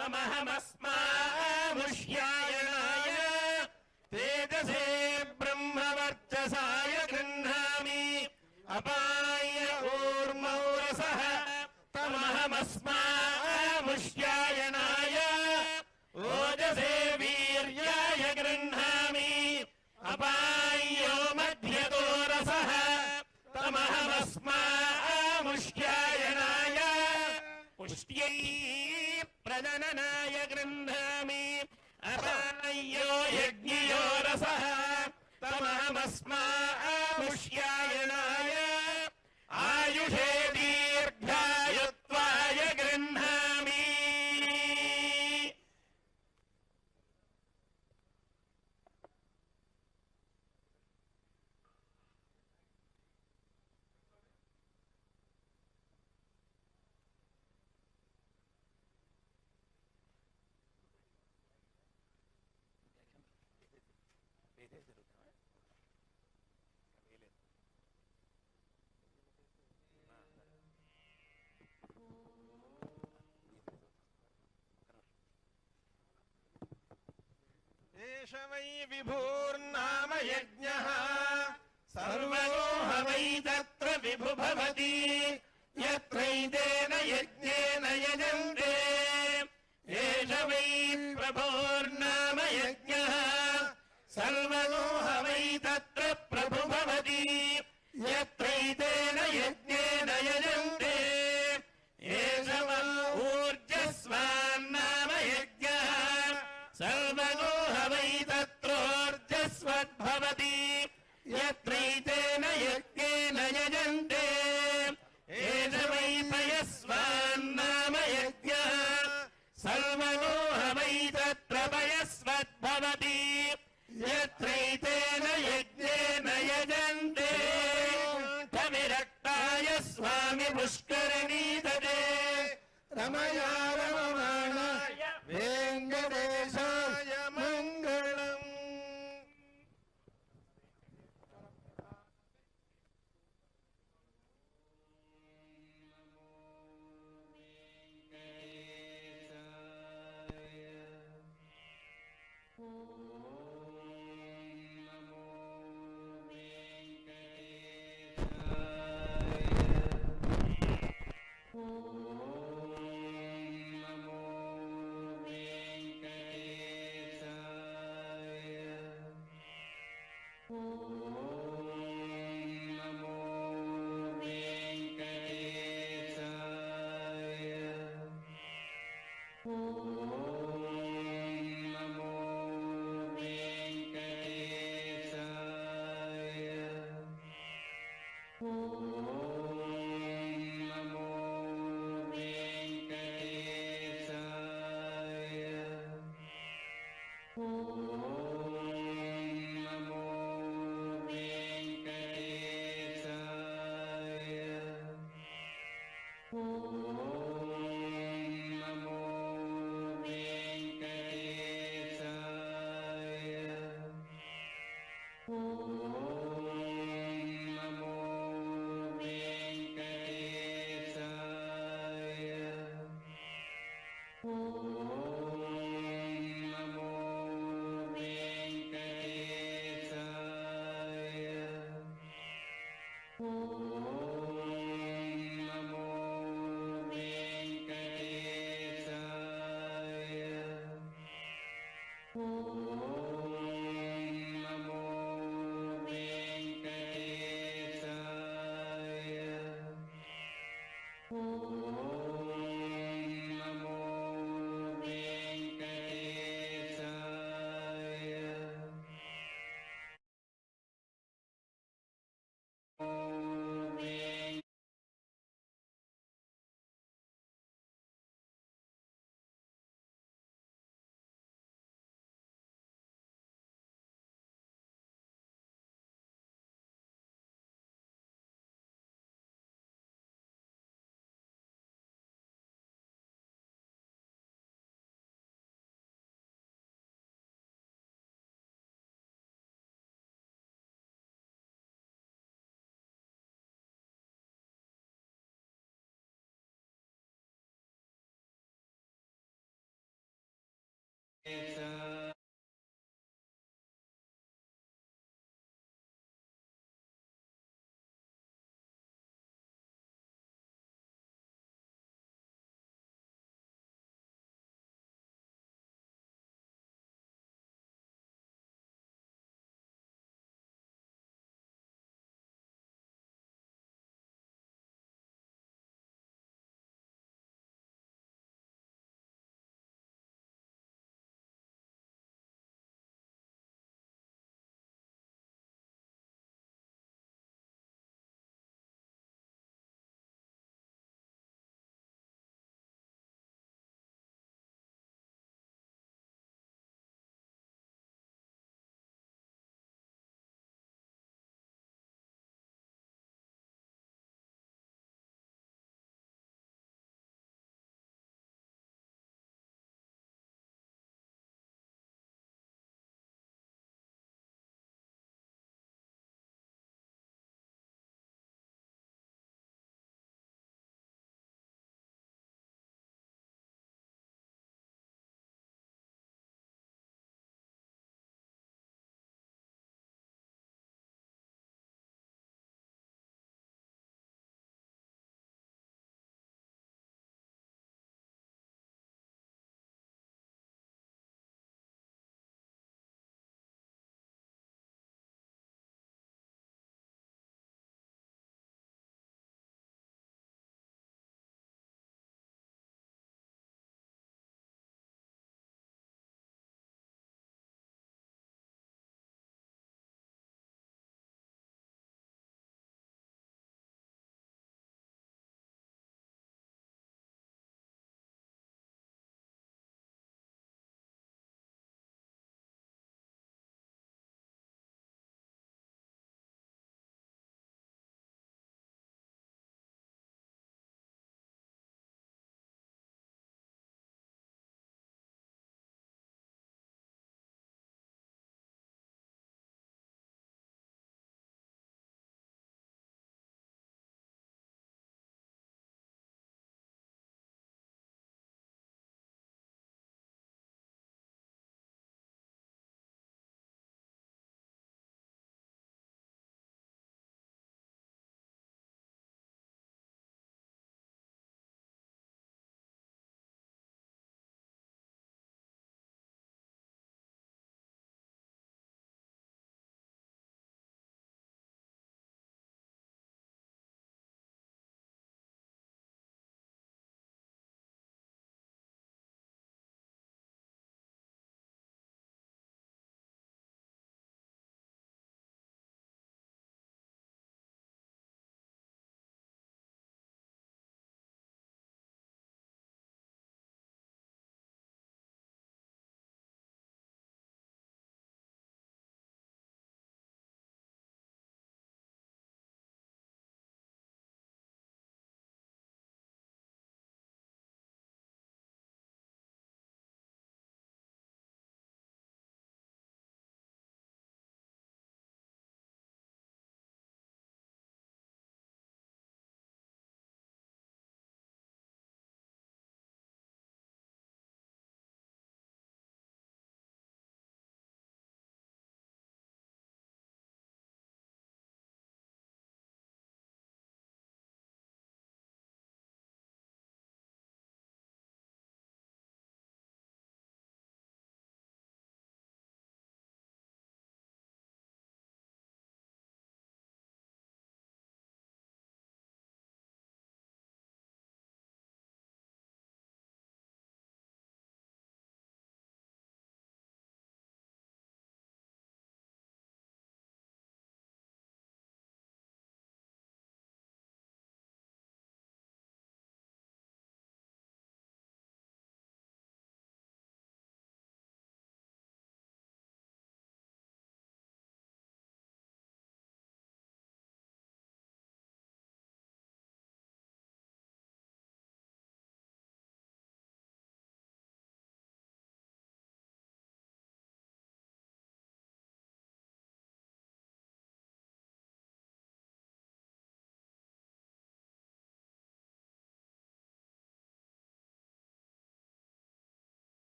तमहमस्मामुष्यायणाय तेजसे ब्रह्मवर्चसाय गृह्णामि अपाय ऊर्मौ रसः तमहमस्मामुष्यायणाय ओजसे वीर्याय गृह्णामि अपायो मध्यतो रसः तमहमस्मामुष्यायणाय पुष्ट्यै प्रजननाय गृह्णामि अपायो यज्ञयो रसः तमहमस्मामुष्यायणाय आयुषे दीर्घायुत्वाय गृह्णामि एष वै विभुर्नाम यज्ञः सर्वो वै तत्र विभु भवति यत्रैतेन यज्ञेन यजन्ते एष वै प्रभोर्नाम यज्ञः सर्वो वै तत्र प्रभु भवति यत्रैतेन यज्ञेन यजन्ते एष वै ऊर्जस्वान्नाम यज्ञः सर्वो वै तत्रोर्जस्वद्भवति यत्रैतेन यज्ञेन यजन्ते एष वै पयस्वान्नाम यज्ञः सर्वो वै तत्र पयस्वद्भवति यत्रैतेन यज्ञेन यजन्ते विरक्ताय स्वामि पुष्करणीतटे रमया रममाणाय वेङ्कटेशाय मङ्गलम्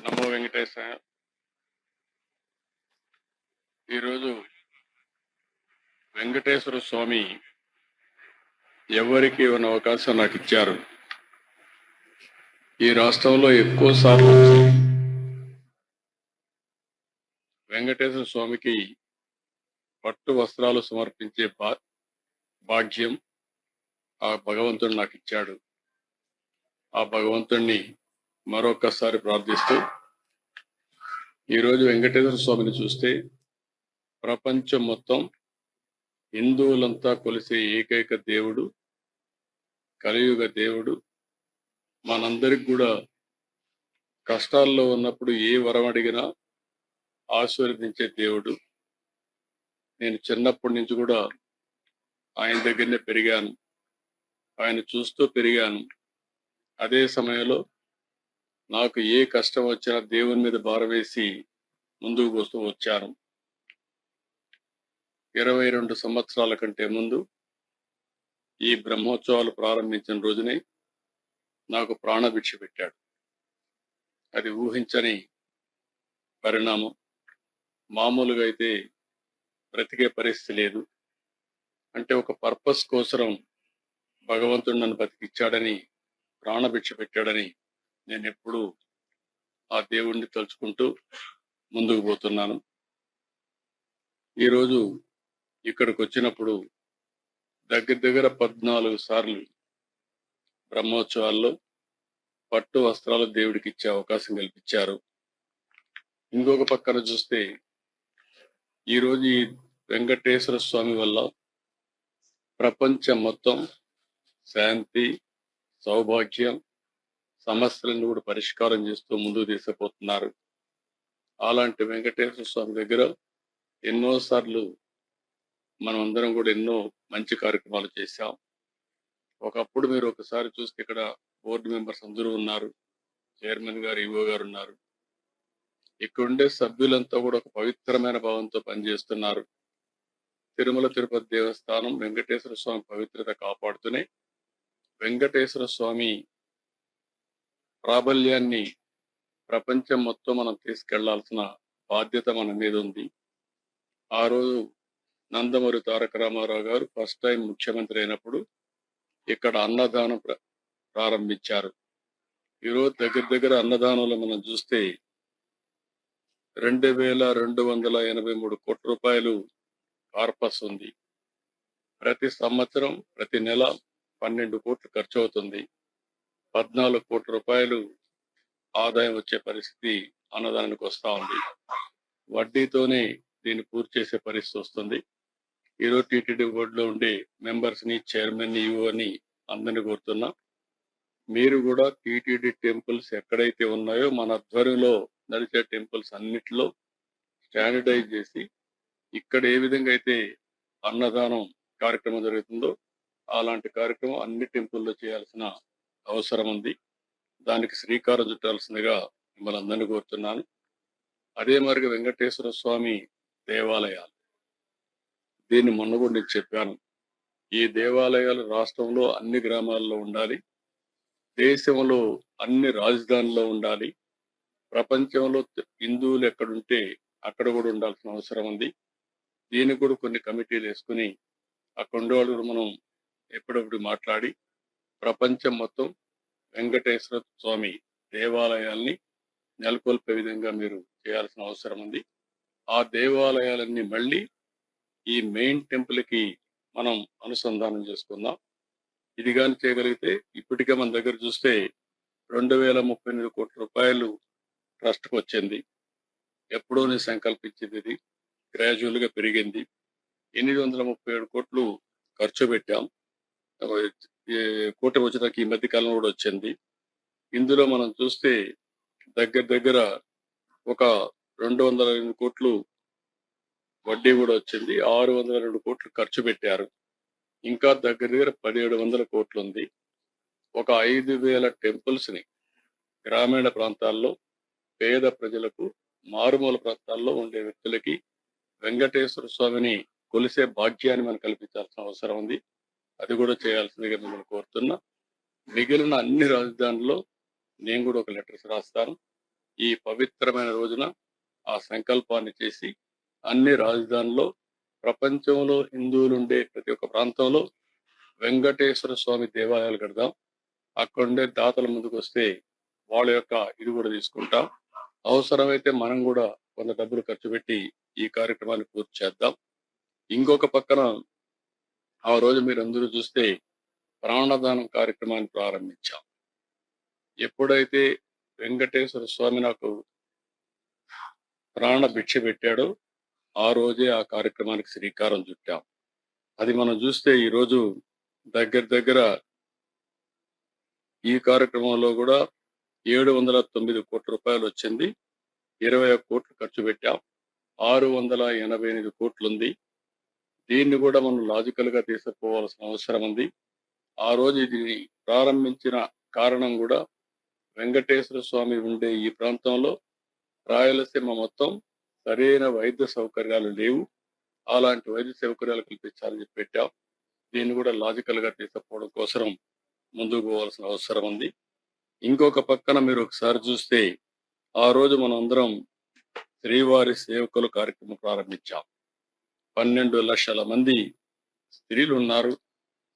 నమో వెంకటేశాయ. ఈరోజు వెంకటేశ్వర స్వామి ఎవరికి ఇవ్వని అవకాశం నాకు ఇచ్చారు. ఈ రాష్ట్రంలో ఎక్కువ సార్లు వెంకటేశ్వర స్వామికి పట్టు వస్త్రాలు సమర్పించే భాగ్యం ఆ భగవంతుడు నాకు ఇచ్చాడు. ఆ భగవంతుణ్ణి మరొకసారి ప్రార్థిస్తూ ఈరోజు వెంకటేశ్వర స్వామిని చూస్తే ప్రపంచం మొత్తం హిందువులంతా కొలిసే ఏకైక దేవుడు, కలియుగ దేవుడు. మనందరికి కూడా కష్టాల్లో ఉన్నప్పుడు ఏ వరం అడిగినా ఆశీర్వదించే దేవుడు. నేను చిన్నప్పటి నుంచి కూడా ఆయన దగ్గరనే పెరిగాను, ఆయన చూస్తూ పెరిగాను. అదే సమయంలో నాకు ఏ కష్టం వచ్చినా దేవుని మీద భారం వేసి ముందుకు వస్తూ వచ్చాను. 22 సంవత్సరాల కంటే ముందు ఈ బ్రహ్మోత్సవాలు ప్రారంభించిన రోజునే నాకు ప్రాణభిక్ష పెట్టాడు. అది ఊహించని పరిణామం. మామూలుగా అయితే బ్రతికే పరిస్థితి లేదు. అంటే ఒక పర్పస్ కోసం భగవంతుడు నన్ను బతికిచ్చాడని, ప్రాణభిక్ష పెట్టాడని నేను ఎప్పుడూ ఆ దేవుణ్ణి తలుచుకుంటూ ముందుకు పోతున్నాను. ఈరోజు ఇక్కడికి వచ్చినప్పుడు దగ్గర 14 సార్లు బ్రహ్మోత్సవాల్లో పట్టు వస్త్రాలు దేవుడికి ఇచ్చే అవకాశం కల్పించారు. ఇంకొక పక్కన చూస్తే ఈరోజు ఈ వెంకటేశ్వర స్వామి వల్ల ప్రపంచం మొత్తం శాంతి, సౌభాగ్యం, సమస్యలను కూడా పరిష్కారం చేస్తూ ముందుకు తీసుకుపోతున్నారు. అలాంటి వెంకటేశ్వర స్వామి దగ్గర ఎన్నోసార్లు మనం అందరం కూడా ఎన్నో మంచి కార్యక్రమాలు చేశాం. ఒకప్పుడు మీరు ఒకసారి చూస్తే ఇక్కడ బోర్డు మెంబర్స్ అందరూ ఉన్నారు, చైర్మన్ గారు, ఈవో గారు ఉన్నారు. ఇక్కడుండే సభ్యులంతా కూడా ఒక పవిత్రమైన భావంతో పనిచేస్తున్నారు. తిరుమల తిరుపతి దేవస్థానం వెంకటేశ్వర స్వామి పవిత్రత కాపాడుతూనే వెంకటేశ్వర స్వామి ప్రాబల్యాన్ని ప్రపంచం మొత్తం మనం తీసుకెళ్లాల్సిన బాధ్యత మన మీద ఉంది. ఆ రోజు నందమూరి తారక రామారావు గారు ఫస్ట్ టైం ముఖ్యమంత్రి అయినప్పుడు ఇక్కడ అన్నదానం ప్రారంభించారు. ఈరోజు దగ్గర అన్నదానంలో మనం చూస్తే 2,283 కోట్ల రూపాయలు కార్పస్ ఉంది. ప్రతి సంవత్సరం ప్రతి నెల 12 కోట్లు ఖర్చు అవుతుంది. 14 కోట్ల రూపాయలు ఆదాయం వచ్చే పరిస్థితి అన్నదానానికి వస్తా ఉంది. వడ్డీతోనే దీన్ని పూర్తి చేసే పరిస్థితి వస్తుంది. ఈరోజు టీటీడీ బోర్డులో ఉండే మెంబర్స్ ని, చైర్మన్ ని, ఈవో అని అందరినీ కోరుతున్నా, మీరు కూడా టీటీడీ టెంపుల్స్ ఎక్కడైతే ఉన్నాయో మన ఆధ్వర్యంలో నడిచే టెంపుల్స్ అన్నిటిలో స్టాండర్డైజ్ చేసి ఇక్కడ ఏ విధంగా అయితే అన్నదానం కార్యక్రమం జరుగుతుందో అలాంటి కార్యక్రమం అన్ని టెంపుల్లో చేయాల్సిన అవసరం ఉంది. దానికి శ్రీకారం చుట్టాల్సిందిగా మిమ్మల్ని అందరినీ కోరుతున్నాను. అదే మరి వెంకటేశ్వర స్వామి దేవాలయాలు, దీన్ని మొన్న కూడా నేను చెప్పాను. ఈ దేవాలయాలు రాష్ట్రంలో అన్ని గ్రామాల్లో ఉండాలి, దేశంలో అన్ని రాజధానుల్లో ఉండాలి, ప్రపంచంలో హిందువులు ఎక్కడుంటే అక్కడ కూడా ఉండాల్సిన అవసరం ఉంది. దీనికి కూడా కొన్ని కమిటీలు వేసుకుని అక్కడ ఉండేవాళ్ళు మనం ఎప్పుడప్పుడు మాట్లాడి ప్రపంచం మొత్తం వెంకటేశ్వర స్వామి దేవాలయాల్ని నెలకొల్పే విధంగా మీరు చేయాల్సిన అవసరం ఉంది. ఆ దేవాలయాలన్నీ మళ్ళీ ఈ మెయిన్ టెంపుల్ కి మనం అనుసంధానం చేసుకుందాం. ఇది కానీ చేయగలిగితే ఇప్పటికే మన దగ్గర చూస్తే 2,038 కోట్ల రూపాయలు ట్రస్ట్కి వచ్చింది. ఎప్పుడో నేను సంకల్పించింది, ఇది గ్రాడ్యువల్ గా పెరిగింది. 837 కోట్లు ఖర్చు పెట్టాం. కూటమి వచ్చేదానికి ఈ మధ్య కాలంలో కూడా వచ్చింది. ఇందులో మనం చూస్తే దగ్గర ఒక 208 కోట్లు వడ్డీ కూడా వచ్చింది. 602 కోట్లు ఖర్చు పెట్టారు. ఇంకా దగ్గర 1,700 కోట్లు ఉంది. ఒక 5,000 టెంపుల్స్ ని గ్రామీణ ప్రాంతాల్లో పేద ప్రజలకు, మారుమూల ప్రాంతాల్లో ఉండే వ్యక్తులకి వెంకటేశ్వర స్వామిని కొలిసే భాగ్యాన్ని మనం కల్పించాల్సిన అవసరం ఉంది. అది కూడా చేయాల్సిందిగా మిమ్మల్ని కోరుతున్నా. మిగిలిన అన్ని రాజధానుల్లో నేను కూడా ఒక లెటర్స్ రాస్తాను. ఈ పవిత్రమైన రోజున ఆ సంకల్పాన్ని చేసి అన్ని రాజధానుల్లో ప్రపంచంలో హిందువులు ఉండే ప్రతి ఒక్క ప్రాంతంలో వెంకటేశ్వర స్వామి దేవాలయాలు కడదాం. అక్కడుండే దాతల ముందుకు వస్తే వాళ్ళ యొక్క ఇది కూడా తీసుకుంటాం. అవసరమైతే మనం కూడా కొంత డబ్బులు ఖర్చు పెట్టి ఈ కార్యక్రమాన్ని పూర్తి చేద్దాం. ఇంకొక పక్కన ఆ రోజు మీరు అందరూ చూస్తే ప్రాణదానం కార్యక్రమాన్ని ప్రారంభించాం. ఎప్పుడైతే వెంకటేశ్వర స్వామి నాకు ప్రాణ భిక్ష పెట్టాడో ఆ రోజే ఆ కార్యక్రమానికి శ్రీకారం చుట్టాం. అది మనం చూస్తే ఈ రోజు దగ్గర దగ్గర ఈ కార్యక్రమంలో కూడా 709 కోట్ల రూపాయలు వచ్చింది. 21 కోట్లు ఖర్చు పెట్టాం. 688 కోట్లు ఉంది. దీన్ని కూడా మనం లాజికల్ గా తీసుకుపోవాల్సిన అవసరం ఉంది. ఆ రోజు ఇది ప్రారంభించిన కారణం కూడా వెంకటేశ్వర స్వామి ఉండే ఈ ప్రాంతంలో రాయలసీమ మొత్తం సరైన వైద్య సౌకర్యాలు లేవు. అలాంటి వైద్య సౌకర్యాలు కల్పించాలని చెప్పి పెట్టాం. దీన్ని కూడా లాజికల్ గా తీసుకుపోవడం కోసం ముందుకు పోవాల్సిన అవసరం ఉంది. ఇంకొక పక్కన మీరు ఒకసారి చూస్తే ఆ రోజు మనం అందరం శ్రీవారి సేవకులు కార్యక్రమం ప్రారంభించాం. 12 లక్షల మంది స్త్రీలు ఉన్నారు,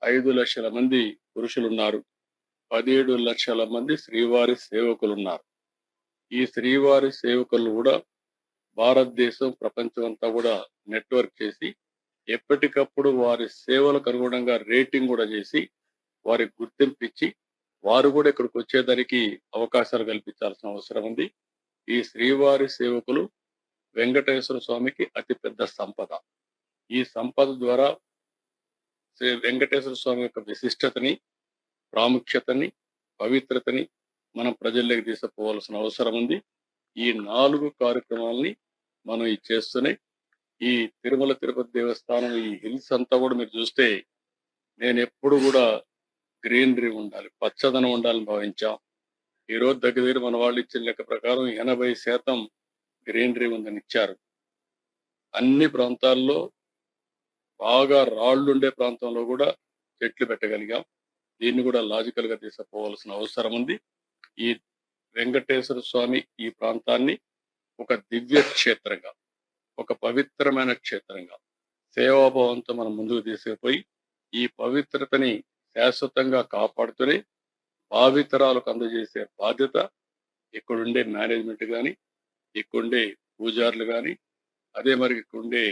5 లక్షల మంది పురుషులు ఉన్నారు, 17 లక్షల మంది శ్రీవారి సేవకులు ఉన్నారు. ఈ శ్రీవారి సేవకులు కూడా భారతదేశం ప్రపంచం అంతా కూడా నెట్వర్క్ చేసి ఎప్పటికప్పుడు వారి సేవలకు అనుగుణంగా రేటింగ్ కూడా చేసి వారికి గుర్తింపు ఇచ్చి వారు కూడా ఇక్కడికి వచ్చేదానికి అవకాశాలు కల్పించాల్సిన అవసరం ఉంది. ఈ శ్రీవారి సేవకులు వెంకటేశ్వర స్వామికి అతిపెద్ద సంపద. ఈ సంపద ద్వారా శ్రీ వెంకటేశ్వర స్వామి యొక్క విశిష్టతని, ప్రాముఖ్యతని, పవిత్రతని మనం ప్రజల్లోకి తీసుకుపోవాల్సిన అవసరం ఉంది. ఈ 4 కార్యక్రమాలని మనం ఈ చేస్తూనే ఈ తిరుమల తిరుపతి దేవస్థానం ఈ హిల్స్ అంతా కూడా మీరు చూస్తే నేను ఎప్పుడు కూడా గ్రీనరీ ఉండాలి, పచ్చదనం ఉండాలని భావించాం. ఈ రోజు దగ్గర మన వాళ్ళు ఇచ్చిన లెక్క ప్రకారం 80% గ్రీనరీ ఉందని ఇచ్చారు. అన్ని ప్రాంతాల్లో బాగా రాళ్ళు ఉండే ప్రాంతంలో కూడా చెట్లు పెట్టగలిగాం. దీన్ని కూడా లాజికల్ గా తీసుకుపోవాల్సిన అవసరం ఉంది. ఈ వెంకటేశ్వర స్వామి ఈ ప్రాంతాన్ని ఒక దివ్య క్షేత్రంగా, ఒక పవిత్రమైన క్షేత్రంగా సేవాభావంతో మనం ముందుకు తీసుకుపోయి ఈ పవిత్రతని శాశ్వతంగా కాపాడుతూనే భావితరాలకు అందజేసే బాధ్యత ఇక్కడుండే మేనేజ్మెంట్ కానీ, ఇక్కడుండే పూజారులు కానీ, అదే మరి ఇక్కడుండే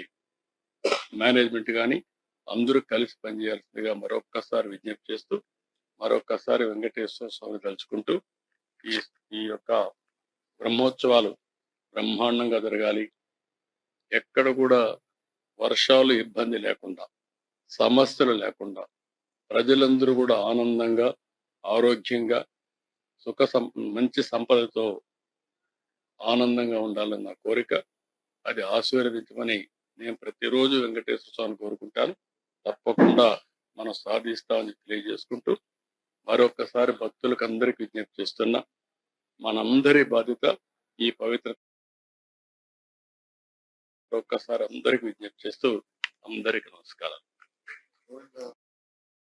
మేనేజ్మెంట్ కానీ అందరూ కలిసి పనిచేయాల్సిందిగా మరొక్కసారి విజ్ఞప్తి చేస్తూ మరొక్కసారి వెంకటేశ్వర స్వామి తలుచుకుంటూ ఈ ఈ యొక్క బ్రహ్మోత్సవాలు బ్రహ్మాండంగా జరగాలి. ఎక్కడ కూడా వర్షాలు ఇబ్బంది లేకుండా, సమస్యలు లేకుండా ప్రజలందరూ కూడా ఆనందంగా, ఆరోగ్యంగా, మంచి సంపదతో ఆనందంగా ఉండాలని నా కోరిక. అది ఆశీర్వదించమని నేను ప్రతిరోజు వెంకటేశ్వర స్వామిని కోరుకుంటాను. తప్పకుండా మనం సాధిస్తామని తెలియజేసుకుంటూ మరొకసారి భక్తులకు అందరికీ విజ్ఞప్తి చేస్తున్నా, మనందరి బాధ్యత ఈ పవిత్ర. ఒక్కసారి అందరికి విజ్ఞప్తి చేస్తూ అందరికి నమస్కారాలు.